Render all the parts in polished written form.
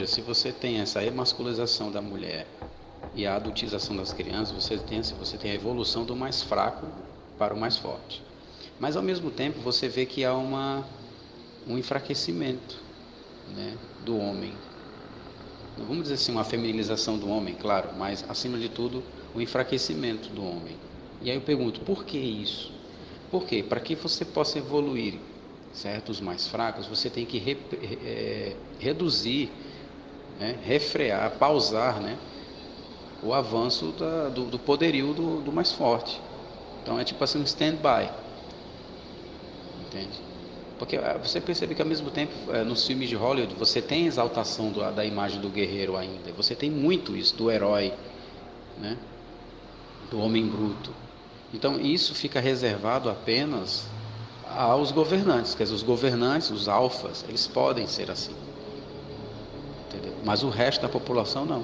se você tem essa emasculização da mulher e a adultização das crianças, você tem a evolução do mais fraco para o mais forte. Mas ao mesmo tempo você vê que há um enfraquecimento, né, do homem. Não vamos dizer assim uma feminilização do homem, claro, mas acima de tudo o enfraquecimento do homem. E aí eu pergunto, por que isso? Por quê? Para que você possa evoluir, certo? Os mais fracos, você tem que reduzir, né, refrear, pausar, né, o avanço do poderio do mais forte. Então é tipo assim um stand-by, entende? Porque você percebe que ao mesmo tempo nos filmes de Hollywood você tem exaltação da imagem do guerreiro ainda, você tem muito isso, do herói, né, do homem bruto. Então isso fica reservado apenas aos governantes, quer dizer, os governantes, os alfas, eles podem ser assim, entendeu? Mas o resto da população não.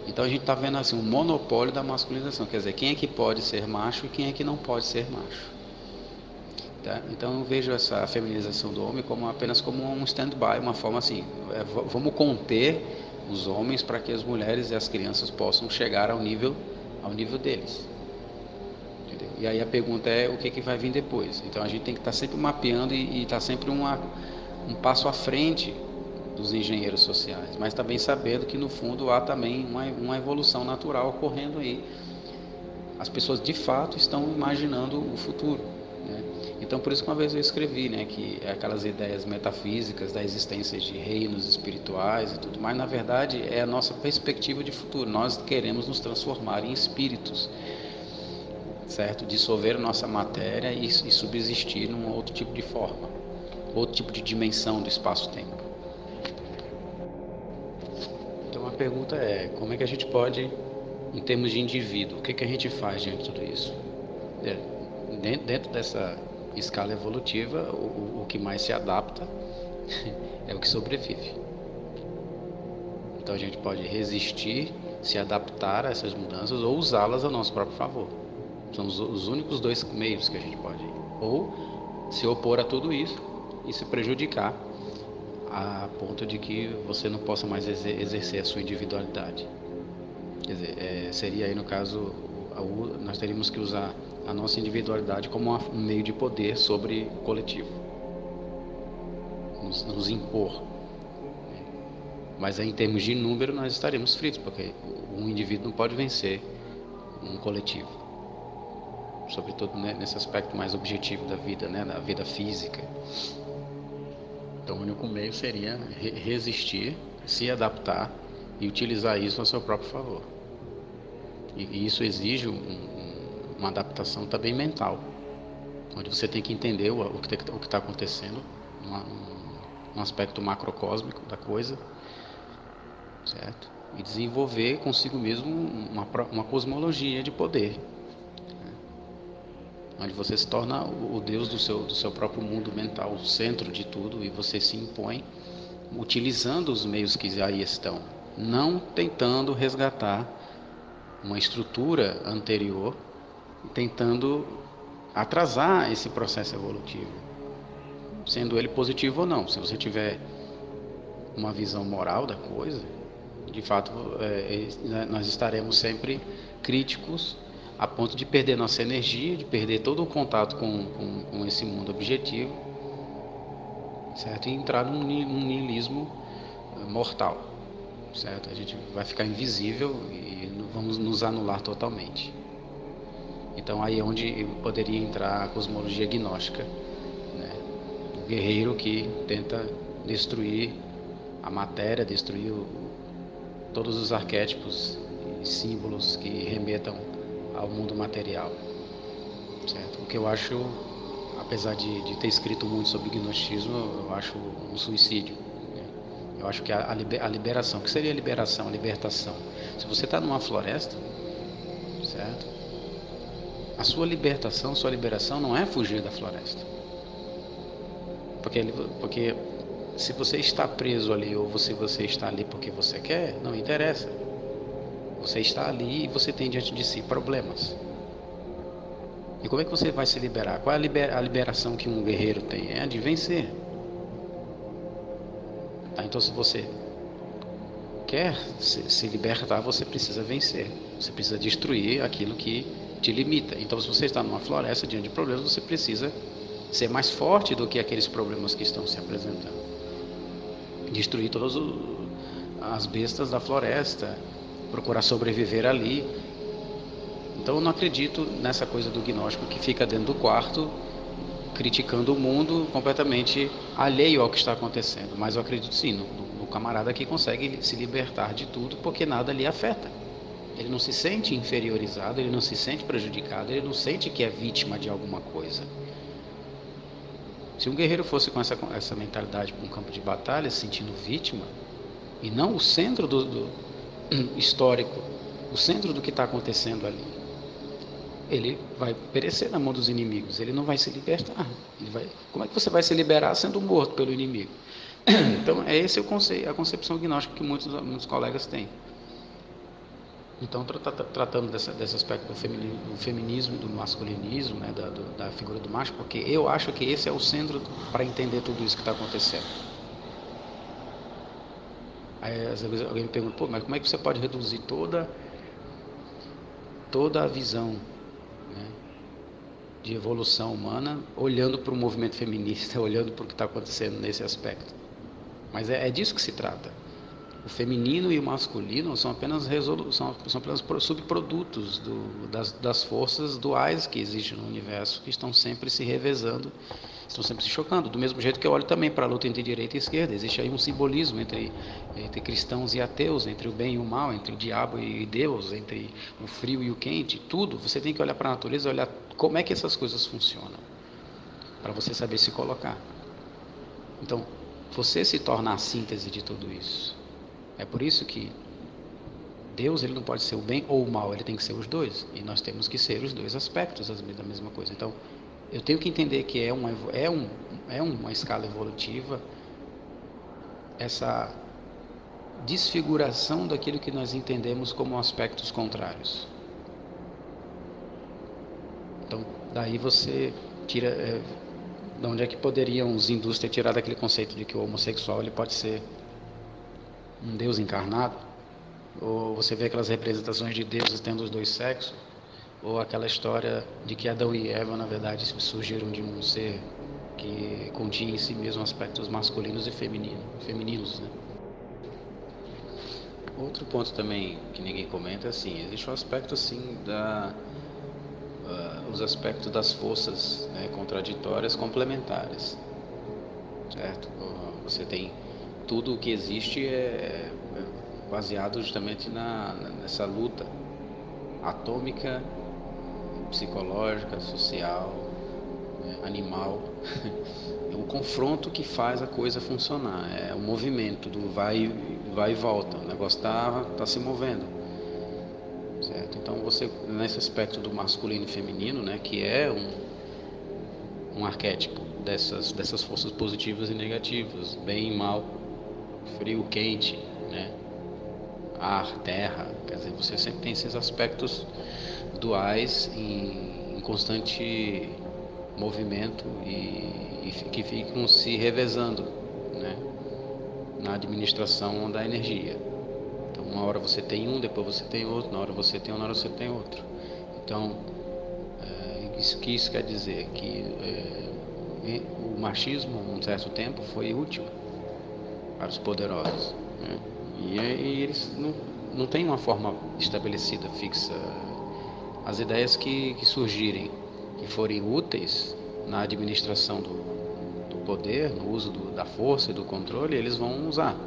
Então a gente está vendo assim um monopólio da masculinização, quer dizer, quem é que pode ser macho e quem é que não pode ser macho. Tá? Então eu vejo essa feminização do homem como apenas como um stand-by, uma forma assim, vamos conter os homens para que as mulheres e as crianças possam chegar ao nível deles. Entendeu? E aí a pergunta é o que vai vir depois. Então a gente tem que estar sempre mapeando e estar sempre um passo à frente dos engenheiros sociais, mas também sabendo que no fundo há também uma evolução natural ocorrendo aí. As pessoas de fato estão imaginando o futuro, né? Então por isso que uma vez eu escrevi, né, que aquelas ideias metafísicas da existência de reinos espirituais e tudo mais, na verdade é a nossa perspectiva de futuro. Nós queremos nos transformar em espíritos, certo? Dissolver nossa matéria e subsistir num outro tipo de forma, outro tipo de dimensão do espaço-tempo. Então a pergunta é, como é que a gente pode, em termos de indivíduo, o que que a gente faz diante de tudo isso? Dentro dessa escala evolutiva, o que mais se adapta é o que sobrevive. Então a gente pode resistir, se adaptar a essas mudanças ou usá-las a nosso próprio favor. São os únicos dois meios que a gente pode ir. Ou se opor a tudo isso e se prejudicar a ponto de que você não possa mais exercer a sua individualidade. Quer dizer, seria aí no caso, nós teríamos que usar a nossa individualidade como um meio de poder sobre o coletivo, nos impor. Mas aí, em termos de número nós estaremos fritos, porque um indivíduo não pode vencer um coletivo, sobretudo, né, nesse aspecto mais objetivo da vida, né, da vida física. Então o único meio seria resistir, se adaptar e utilizar isso a seu próprio favor. E isso exige uma adaptação também mental, onde você tem que entender o que está acontecendo num aspecto macrocósmico da coisa, certo? E desenvolver consigo mesmo uma cosmologia de poder, né? Onde você se torna o Deus do seu próprio mundo mental, o centro de tudo, e você se impõe utilizando os meios que aí estão, não tentando resgatar uma estrutura anterior, tentando atrasar esse processo evolutivo, sendo ele positivo ou não. Se você tiver uma visão moral da coisa, de fato, nós estaremos sempre críticos a ponto de perder nossa energia, de perder todo o contato com esse mundo objetivo, certo? E entrar num niilismo mortal, certo? A gente vai ficar invisível e vamos nos anular totalmente. Então aí é onde poderia entrar a cosmologia gnóstica, né? O guerreiro que tenta destruir a matéria, destruir todos os arquétipos e símbolos que remetam ao mundo material, certo? O que eu acho, apesar de ter escrito muito sobre gnosticismo, eu acho um suicídio, né? Eu acho que a liberação, o que seria liberação, a libertação? Se você está numa floresta, certo? A sua libertação, sua liberação não é fugir da floresta, porque se você está preso ali ou se você está ali porque você quer, não interessa. Você está ali e você tem diante de si problemas. E como é que você vai se liberar? Qual é a liberação que um guerreiro tem? É a de vencer. Tá? Então se você quer se libertar, você precisa vencer. Você precisa destruir aquilo que te limita. Então, se você está numa floresta diante de problemas, você precisa ser mais forte do que aqueles problemas que estão se apresentando. Destruir todas as bestas da floresta, procurar sobreviver ali. Então, eu não acredito nessa coisa do gnóstico que fica dentro do quarto criticando o mundo, completamente alheio ao que está acontecendo. Mas eu acredito sim no camarada que consegue se libertar de tudo, porque nada lhe afeta. Ele não se sente inferiorizado, ele não se sente prejudicado, ele não sente que é vítima de alguma coisa. Se um guerreiro fosse com essa mentalidade para um campo de batalha, se sentindo vítima, e não o centro do histórico, o centro do que está acontecendo ali, ele vai perecer na mão dos inimigos, ele não vai se libertar. Como é que você vai se liberar sendo morto pelo inimigo? Então, esse é a concepção gnóstica que muitos colegas têm. Então, tratando desse aspecto do feminismo e do masculinismo, né, da figura do macho, porque eu acho que esse é o centro para entender tudo isso que está acontecendo. Aí, às vezes, alguém me pergunta, mas como é que você pode reduzir toda a visão, né, de evolução humana olhando para o movimento feminista, olhando para o que está acontecendo nesse aspecto? Mas é disso que se trata. O feminino e o masculino são apenas subprodutos das forças duais que existem no universo, que estão sempre se revezando, estão sempre se chocando. Do mesmo jeito que eu olho também para a luta entre direita e esquerda, existe aí um simbolismo entre cristãos e ateus, entre o bem e o mal, entre o diabo e Deus, entre o frio e o quente, tudo. Você tem que olhar para a natureza e olhar como é que essas coisas funcionam, para você saber se colocar. Então, você se torna a síntese de tudo isso. É por isso que Deus, ele não pode ser o bem ou o mal, ele tem que ser os dois. E nós temos que ser os dois aspectos da mesma coisa. Então, eu tenho que entender que é uma escala evolutiva, essa desfiguração daquilo que nós entendemos como aspectos contrários. Então, daí você tira... de onde é que poderiam os hindus ter tirado aquele conceito de que o homossexual ele pode ser um Deus encarnado? Ou você vê aquelas representações de deuses tendo os dois sexos, ou aquela história de que Adão e Eva, na verdade, surgiram de um ser que continha em si mesmo aspectos masculinos e femininos, né? Outro ponto também que ninguém comenta é assim, existe um aspecto assim os aspectos das forças, né, contraditórias complementares, certo? Você tem tudo o que existe é baseado justamente nessa luta atômica, psicológica, social, animal. É o confronto que faz a coisa funcionar. É o movimento do vai e volta. O negócio está se movendo, certo? Então você nesse aspecto do masculino e feminino, né, que é um arquétipo dessas forças positivas e negativas, bem e mal, frio, quente, né? Ar, terra, quer dizer, você sempre tem esses aspectos duais em constante movimento e que ficam se revezando, né, na administração da energia. Então, uma hora você tem um, depois você tem outro, na hora você tem um, na hora você tem outro. Então, isso quer dizer que o machismo, um certo tempo, foi útil para os poderosos, né? E eles não têm uma forma estabelecida, fixa. As ideias que surgirem, que forem úteis na administração do poder, no uso da força e do controle, eles vão usar.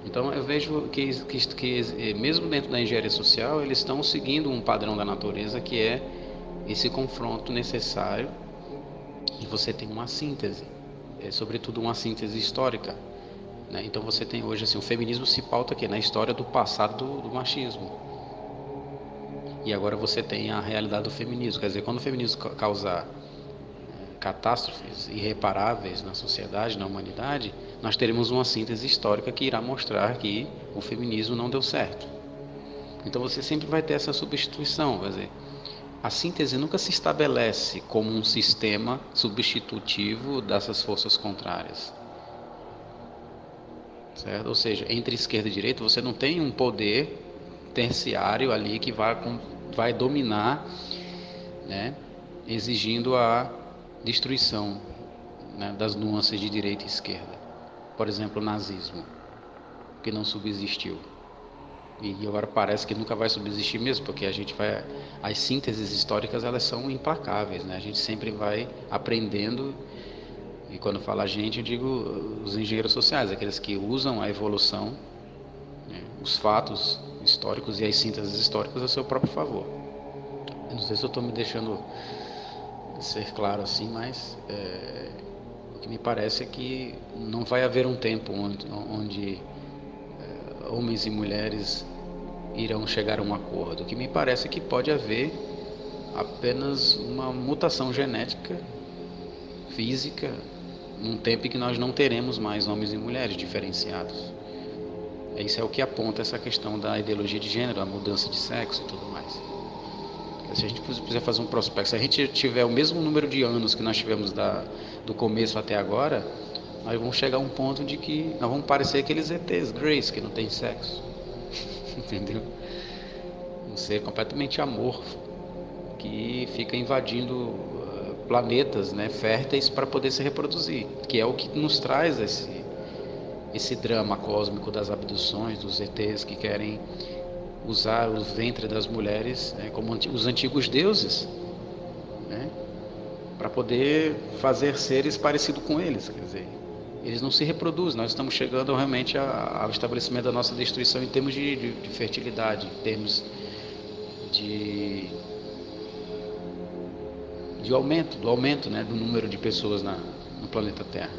Então eu vejo que mesmo dentro da engenharia social, eles estão seguindo um padrão da natureza que é esse confronto necessário e você tem uma síntese, sobretudo uma síntese histórica, né? Então você tem hoje assim, o feminismo se pauta aqui na história do passado do machismo. E agora você tem a realidade do feminismo, quer dizer, quando o feminismo causar catástrofes irreparáveis na sociedade, na humanidade, nós teremos uma síntese histórica que irá mostrar que o feminismo não deu certo. Então você sempre vai ter essa substituição, quer dizer, a síntese nunca se estabelece como um sistema substitutivo dessas forças contrárias. certo? Ou seja, entre esquerda e direita você não tem um poder terciário ali que vai dominar, né, exigindo a destruição, né, das nuances de direita e esquerda. Por exemplo, o nazismo, que não subsistiu. E agora parece que nunca vai subsistir mesmo, porque as sínteses históricas elas são implacáveis, né? A gente sempre vai aprendendo, e quando falo a gente, eu digo os engenheiros sociais, aqueles que usam a evolução, né, os fatos históricos e as sínteses históricas a seu próprio favor. Eu não sei se eu estou me deixando ser claro assim, mas o que me parece é que não vai haver um tempo onde homens e mulheres irão chegar a um acordo. O que me parece é que pode haver apenas uma mutação genética, física, num tempo em que nós não teremos mais homens e mulheres diferenciados. Isso é o que aponta essa questão da ideologia de gênero, a mudança de sexo e tudo mais. Se a gente quiser fazer um prospecto, se a gente tiver o mesmo número de anos que nós tivemos do começo até agora, nós vamos chegar a um ponto de que nós vamos parecer aqueles ETs, Grace, que não tem sexo. Entendeu? Um ser completamente amorfo, que fica invadindo planetas, né, férteis para poder se reproduzir, que é o que nos traz esse drama cósmico das abduções, dos ETs que querem usar o ventre das mulheres, né, como os antigos deuses, né, para poder fazer seres parecidos com eles. Quer dizer, eles não se reproduzem. Nós estamos chegando realmente ao estabelecimento da nossa destruição em termos de fertilidade, em termos de do aumento, né, do número de pessoas no planeta Terra.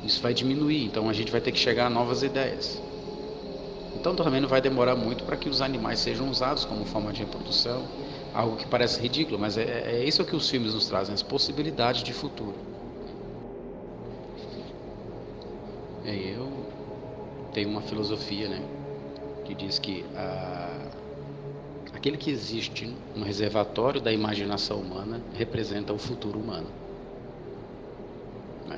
Isso vai diminuir, então a gente vai ter que chegar a novas ideias. Então também não vai demorar muito para que os animais sejam usados como forma de reprodução, algo que parece ridículo, mas é isso que os filmes nos trazem, as possibilidades de futuro. Eu tenho uma filosofia, né, que diz que aquele que existe no reservatório da imaginação humana representa o futuro humano. Né?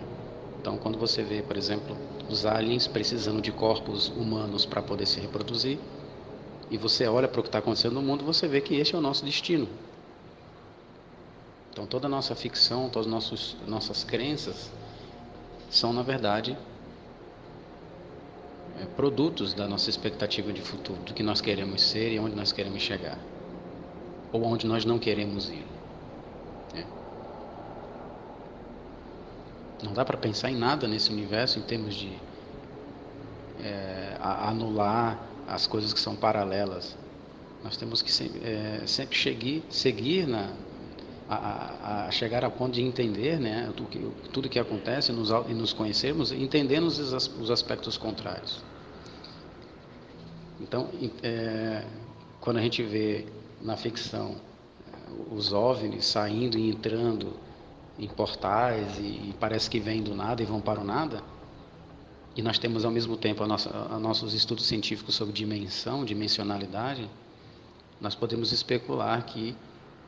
Então, quando você vê, por exemplo, os aliens precisando de corpos humanos para poder se reproduzir, e você olha para o que está acontecendo no mundo, você vê que este é o nosso destino. Então, toda a nossa ficção, todas as nossas crenças são, na verdade, produtos da nossa expectativa de futuro, do que nós queremos ser e onde nós queremos chegar, ou onde nós não queremos ir. Né? Não dá para pensar em nada nesse universo em termos de anular as coisas que são paralelas. Nós temos que sempre seguir a chegar a ponto de entender, né, tudo que acontece e nos conhecermos, entendendo os aspectos contrários. Então, quando a gente vê na ficção os OVNIs saindo e entrando em portais e parece que vêm do nada e vão para o nada, e nós temos ao mesmo tempo nossos estudos científicos sobre dimensionalidade, nós podemos especular que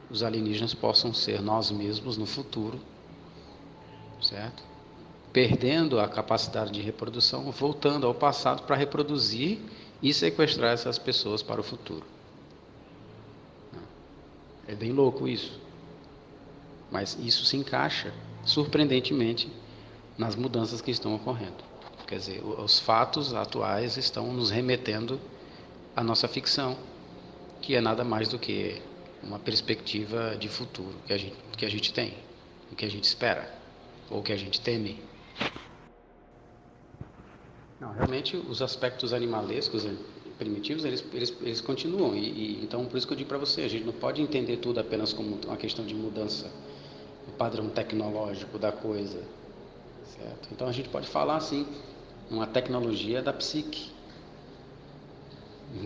os alienígenas possam ser nós mesmos no futuro, certo? Perdendo a capacidade de reprodução, voltando ao passado para reproduzir e sequestrar essas pessoas para o futuro. É bem louco isso, mas isso se encaixa surpreendentemente nas mudanças que estão ocorrendo. Quer dizer, os fatos atuais estão nos remetendo à nossa ficção, que é nada mais do que uma perspectiva de futuro que a gente tem, o que a gente espera, ou que a gente teme. Não, realmente os aspectos animalescos primitivos, eles continuam, então por isso que eu digo para você, a gente não pode entender tudo apenas como uma questão de mudança do padrão tecnológico da coisa, certo? Então a gente pode falar assim, uma tecnologia da psique,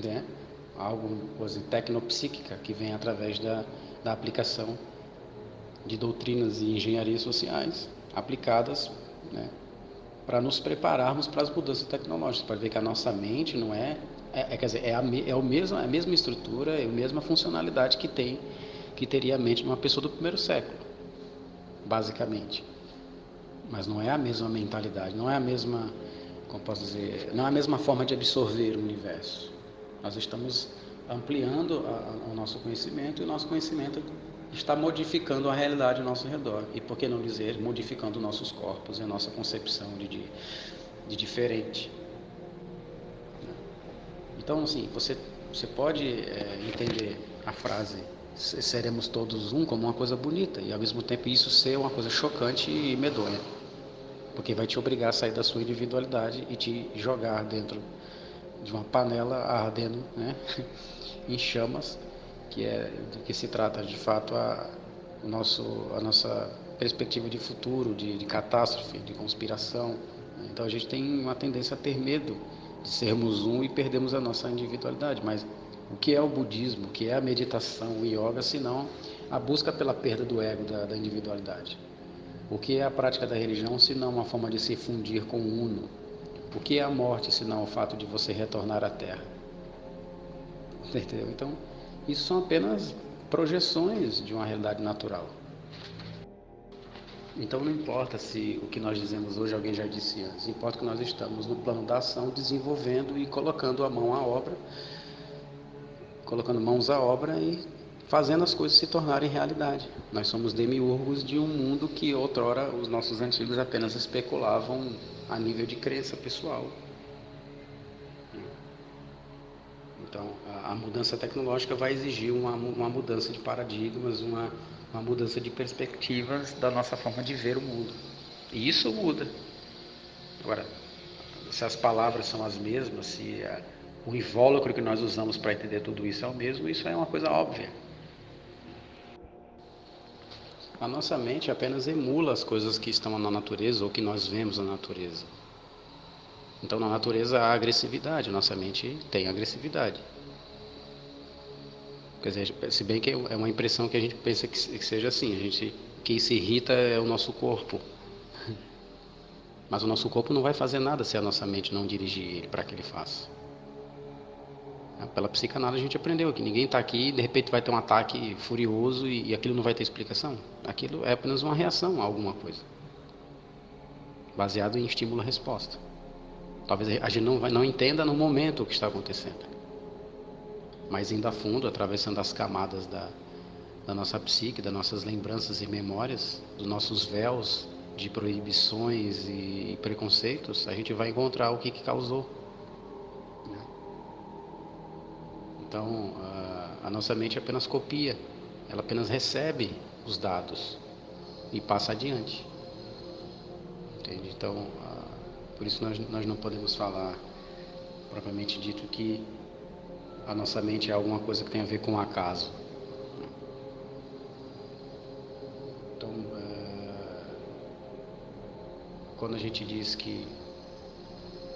né? Algo, coisa tecnopsíquica que vem através da aplicação de doutrinas e engenharias sociais aplicadas, né, para nos prepararmos para as mudanças tecnológicas, para ver que a nossa mente não quer dizer, a mesma estrutura, é a mesma funcionalidade que teria a mente de uma pessoa do primeiro século, basicamente, mas não é a mesma mentalidade, não é a mesma como posso dizer, não é a mesma forma de absorver o universo. Nós estamos ampliando o nosso conhecimento, e o nosso conhecimento está modificando a realidade ao nosso redor. E por que não dizer, modificando nossos corpos e a nossa concepção de diferente. Então, assim, você pode entender a frase seremos todos um como uma coisa bonita, e ao mesmo tempo isso ser uma coisa chocante e medonha, porque vai te obrigar a sair da sua individualidade e te jogar dentro de uma panela ardendo, né, em chamas, que é do que se trata de fato a nossa perspectiva de futuro, de catástrofe, de conspiração. Então a gente tem uma tendência a ter medo de sermos um e perdemos a nossa individualidade. Mas o que é o budismo, o que é a meditação, o yoga, senão a busca pela perda do ego, da individualidade? O que é a prática da religião, senão uma forma de se fundir com o uno? O que é a morte, senão o fato de você retornar à Terra? Entendeu? Então, isso são apenas projeções de uma realidade natural. Então não importa se o que nós dizemos hoje alguém já disse antes, importa que nós estamos no plano da ação, desenvolvendo e colocando a mão à obra, colocando mãos à obra e fazendo as coisas se tornarem realidade. Nós somos demiurgos de um mundo que outrora os nossos antigos apenas especulavam a nível de crença pessoal. Então, a mudança tecnológica vai exigir uma mudança de paradigmas, uma mudança de perspectivas da nossa forma de ver o mundo. E isso muda. Agora, se as palavras são as mesmas, se o invólucro que nós usamos para entender tudo isso é o mesmo, isso é uma coisa óbvia. A nossa mente apenas emula as coisas que estão na natureza ou que nós vemos na natureza. Então, na natureza há agressividade, a nossa mente tem agressividade. Quer dizer, se bem que é uma impressão que a gente pensa que seja assim, quem se irrita é o nosso corpo. Mas o nosso corpo não vai fazer nada se a nossa mente não dirigir ele para que ele faça. Pela psicanálise a gente aprendeu que ninguém está aqui e de repente vai ter um ataque furioso e aquilo não vai ter explicação. Aquilo é apenas uma reação a alguma coisa, baseado em estímulo-resposta. Talvez a gente não entenda no momento o que está acontecendo, mas indo a fundo, atravessando as camadas da nossa psique, das nossas lembranças e memórias, dos nossos véus de proibições e preconceitos, a gente vai encontrar o que causou. Então, a nossa mente apenas copia, ela apenas recebe os dados e passa adiante. Entende? Então, por isso nós não podemos falar, propriamente dito, que a nossa mente é alguma coisa que tem a ver com o acaso. Então, quando a gente diz que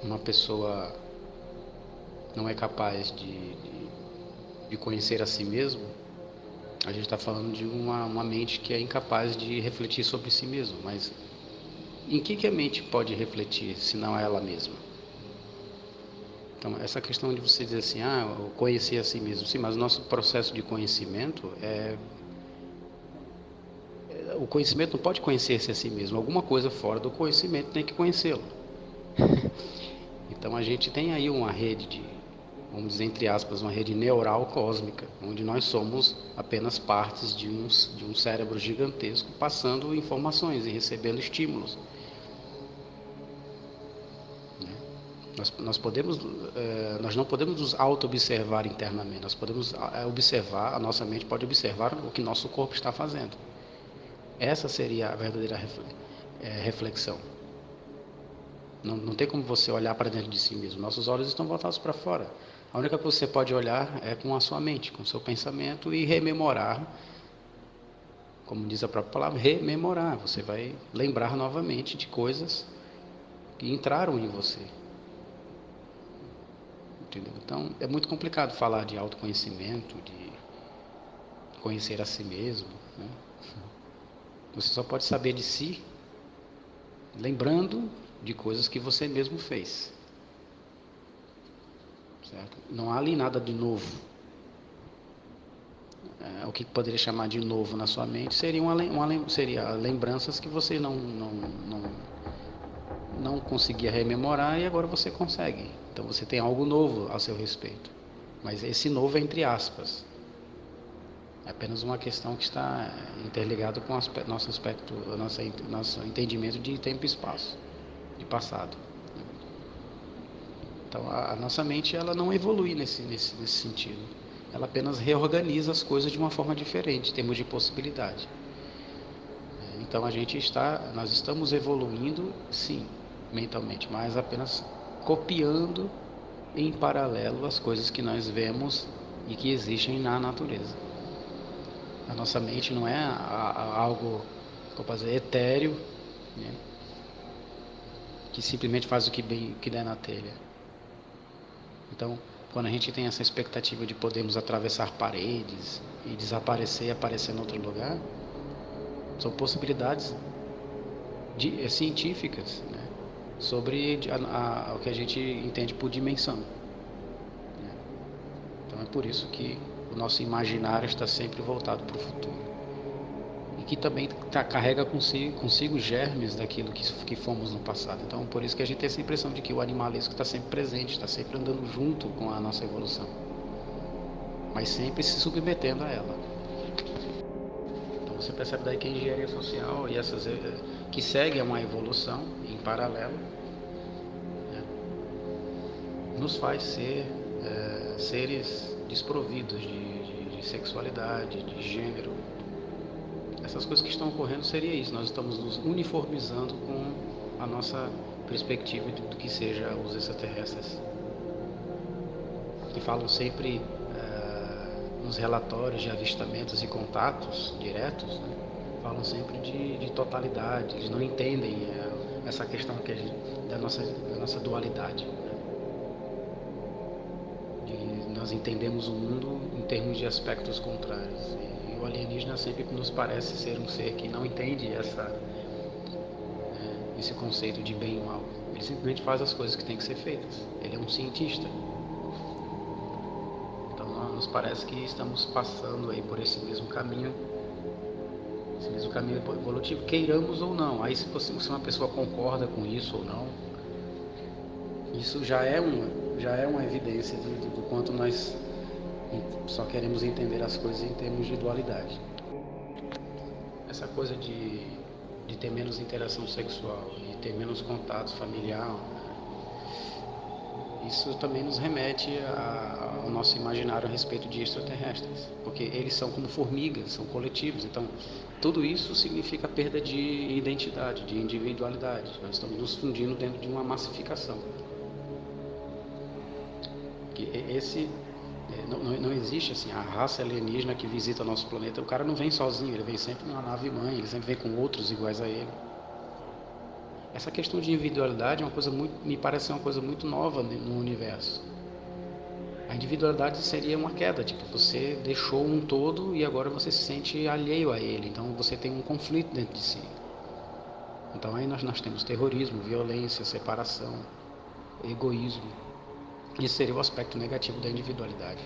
uma pessoa não é capaz de conhecer a si mesmo, a gente está falando de uma mente que é incapaz de refletir sobre si mesmo. Mas em que a mente pode refletir se não é ela mesma? Então, essa questão de você dizer assim, conhecer a si mesmo, sim, mas o nosso processo de conhecimento o conhecimento não pode conhecer-se a si mesmo, alguma coisa fora do conhecimento tem que conhecê-lo. Então a gente tem aí uma rede vamos dizer entre aspas, uma rede neural cósmica, onde nós somos apenas partes de um cérebro gigantesco passando informações e recebendo estímulos. Nós não podemos nos auto-observar internamente, nós podemos observar, a nossa mente pode observar o que nosso corpo está fazendo. Essa seria a verdadeira reflexão. Não tem como você olhar para dentro de si mesmo, nossos olhos estão voltados para fora. A única coisa que você pode olhar é com a sua mente, com o seu pensamento e rememorar, como diz a própria palavra, rememorar. Você vai lembrar novamente de coisas que entraram em você. Entendeu? Então, é muito complicado falar de autoconhecimento, de conhecer a si mesmo, né? Você só pode saber de si lembrando de coisas que você mesmo fez. Certo? Não há ali nada de novo. O que poderia chamar de novo na sua mente seria lembranças que você não conseguia rememorar e agora você consegue. Então você tem algo novo a seu respeito. Mas esse novo é entre aspas. É apenas uma questão que está interligada com o nosso aspecto, nosso entendimento de tempo e espaço, de passado. Então a nossa mente ela não evolui nesse sentido. Ela apenas reorganiza as coisas de uma forma diferente, em termos de possibilidade. Então nós estamos evoluindo, sim, mentalmente, mas apenas copiando em paralelo as coisas que nós vemos e que existem na natureza. A nossa mente não é algo, como dizer, etéreo, né, que simplesmente faz o que der na telha. Então, quando a gente tem essa expectativa de podermos atravessar paredes e desaparecer e aparecer em outro lugar, são possibilidades científicas, né, sobre o que a gente entende por dimensão. Então é por isso que o nosso imaginário está sempre voltado para o futuro. E que também carrega consigo germes daquilo que fomos no passado. Então por isso que a gente tem essa impressão de que o animalesco está sempre presente, está sempre andando junto com a nossa evolução. Mas sempre se submetendo a ela. Então você percebe daí que a engenharia social e essas que segue uma evolução em paralelo, né, nos faz ser seres desprovidos de sexualidade, de gênero. Essas coisas que estão ocorrendo seria isso. Nós estamos nos uniformizando com a nossa perspectiva do que seja os extraterrestres, que falam sempre nos relatórios de avistamentos e contatos diretos, né, falam sempre de totalidade. Eles não entendem essa questão da nossa dualidade, né, de nós entendemos o mundo em termos de aspectos contrários. E o alienígena sempre nos parece ser um ser que não entende esse conceito de bem e mal. Ele simplesmente faz as coisas que têm que ser feitas. Ele é um cientista. Então nos parece que estamos passando aí por esse mesmo caminho evolutivo, queiramos ou não. Aí se uma pessoa concorda com isso ou não, isso já é uma evidência do quanto nós só queremos entender as coisas em termos de dualidade. Essa coisa de ter menos interação sexual e ter menos contato familiar, isso também nos remete ao nosso imaginário a respeito de extraterrestres, porque eles são como formigas, são coletivos. Então tudo isso significa perda de identidade, de individualidade. Nós estamos nos fundindo dentro de uma massificação. Que não existe assim a raça alienígena que visita o nosso planeta. O cara não vem sozinho, ele vem sempre numa nave mãe, ele sempre vem com outros iguais a ele. Essa questão de individualidade é uma coisa me parece uma coisa muito nova no universo. A individualidade seria uma queda, tipo, você deixou um todo e agora você se sente alheio a ele, então você tem um conflito dentro de si. Então aí nós temos terrorismo, violência, separação, egoísmo. Esse seria o aspecto negativo da individualidade.